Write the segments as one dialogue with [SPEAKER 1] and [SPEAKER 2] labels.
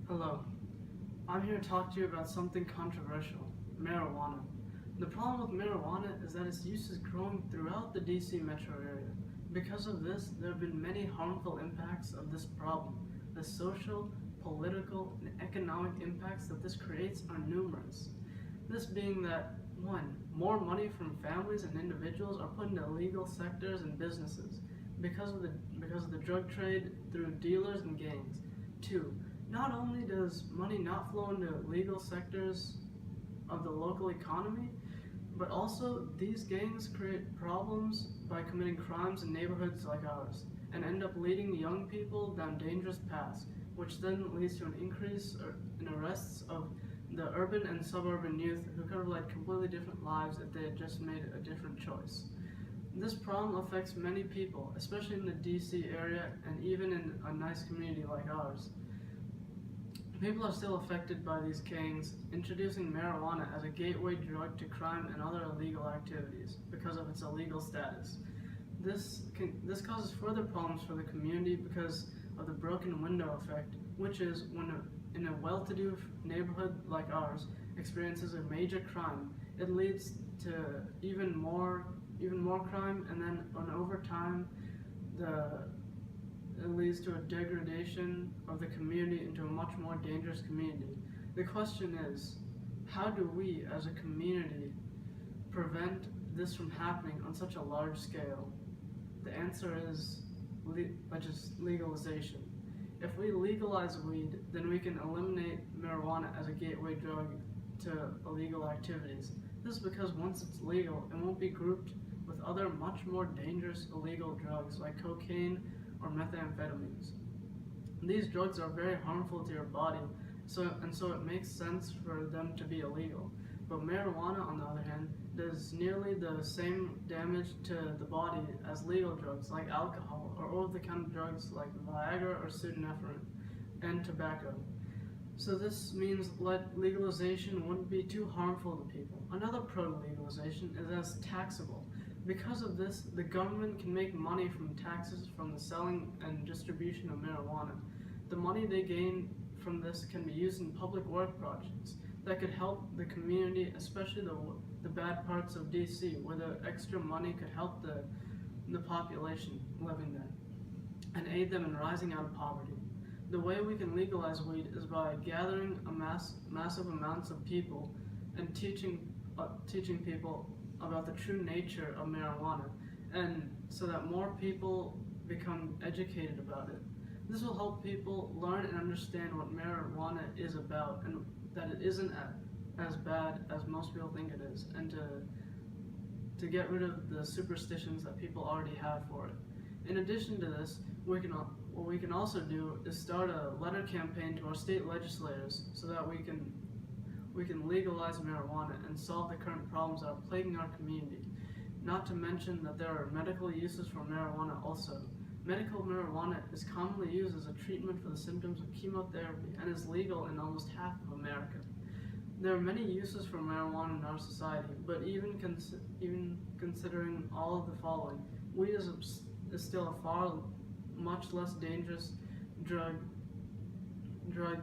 [SPEAKER 1] Hello, I'm here to talk to you about something controversial, marijuana. The problem with marijuana is that its use is growing throughout the DC metro area. Because of this, there have been many harmful impacts of this problem. The social, political, and economic impacts that this creates are numerous. This being that 1. More money from families and individuals are put into illegal sectors and businesses because of the drug trade through dealers and gangs. 2. Not only does money not flow into legal sectors of the local economy, but also these gangs create problems by committing crimes in neighborhoods like ours and end up leading young people down dangerous paths, which then leads to an increase in arrests of the urban and suburban youth who could have led completely different lives if they had just made a different choice. This problem affects many people, especially in the DC area and even in a nice community like ours. People are still affected by these gangs introducing marijuana as a gateway drug to crime and other illegal activities because of its illegal status. This causes further problems for the community because of the broken window effect, which is when in a well-to-do neighborhood like ours experiences a major crime, it leads to even more crime, and then over time it leads to a degradation of the community into a much more dangerous community. The question is, how do we as a community prevent this from happening on such a large scale? The answer is legalization. If we legalize weed, then we can eliminate marijuana as a gateway drug to illegal activities. This is because once it's legal, it won't be grouped with other much more dangerous illegal drugs like cocaine or methamphetamines. These drugs are very harmful to your body, so it makes sense for them to be illegal. But marijuana, on the other hand, does nearly the same damage to the body as legal drugs like alcohol or over-the-counter drugs like Viagra or pseudoephedrine and tobacco. So this means legalization wouldn't be too harmful to people. Another pro to legalization is as taxable. Because of this, the government can make money from taxes from the selling and distribution of marijuana. The money they gain from this can be used in public work projects that could help the community, especially the bad parts of DC, where the extra money could help the population living there and aid them in rising out of poverty. The way we can legalize weed is by gathering massive amounts of people and teaching people about the true nature of marijuana, and so that more people become educated about it. This will help people learn and understand what marijuana is about, and that it isn't as bad as most people think it is, and to get rid of the superstitions that people already have for it. In addition to this, what we can also do is start a letter campaign to our state legislators so that we can legalize marijuana and solve the current problems that are plaguing our community. Not to mention that there are medical uses for marijuana also. Medical marijuana is commonly used as a treatment for the symptoms of chemotherapy and is legal in almost half of America. There are many uses for marijuana in our society, but even considering all of the following, weed is still a much less dangerous drug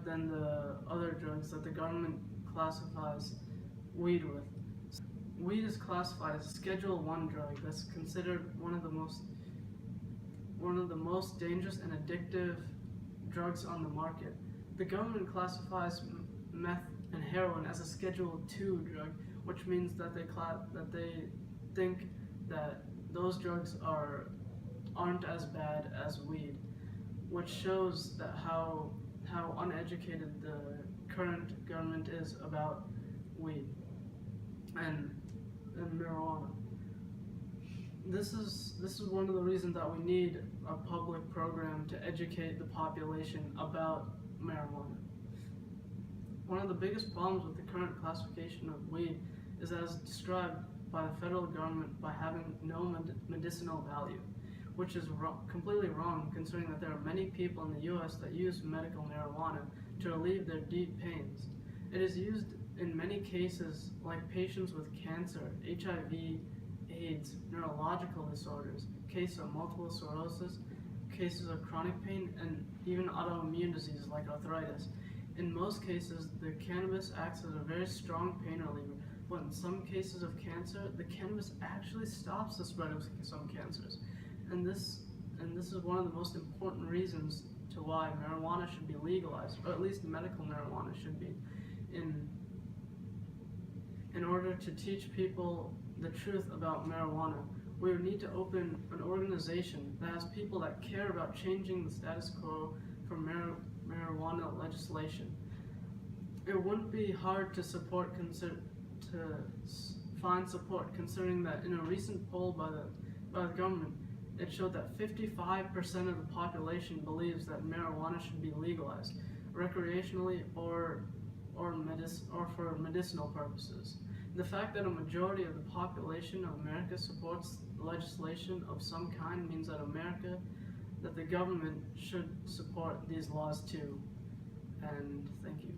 [SPEAKER 1] than the other drugs that the government classifies weed with. Weed is classified as a Schedule 1 drug that's considered one of the most dangerous and addictive drugs on the market. The government classifies meth and heroin as a Schedule 2 drug, which means that they think that those drugs aren't as bad as weed, which shows that how uneducated the current government is about weed and marijuana. This is one of the reasons that we need a public program to educate the population about marijuana. One of the biggest problems with the current classification of weed is that it's described by the federal government by having no medicinal value, which is completely wrong considering that there are many people in the U.S. that use medical marijuana to relieve their deep pains. It is used in many cases like patients with cancer, HIV, AIDS, neurological disorders, cases of multiple sclerosis, cases of chronic pain, and even autoimmune diseases like arthritis. In most cases, the cannabis acts as a very strong pain reliever, but in some cases of cancer, the cannabis actually stops the spread of some cancers. And this is one of the most important reasons to why marijuana should be legalized, or at least medical marijuana should be, in order to teach people the truth about marijuana. We would need to open an organization that has people that care about changing the status quo for marijuana legislation. It wouldn't be hard to find support, considering that in a recent poll by the government, it showed that 55% of the population believes that marijuana should be legalized recreationally or for medicinal purposes. The fact that a majority of the population of America supports legislation of some kind means that the government should support these laws too. And thank you.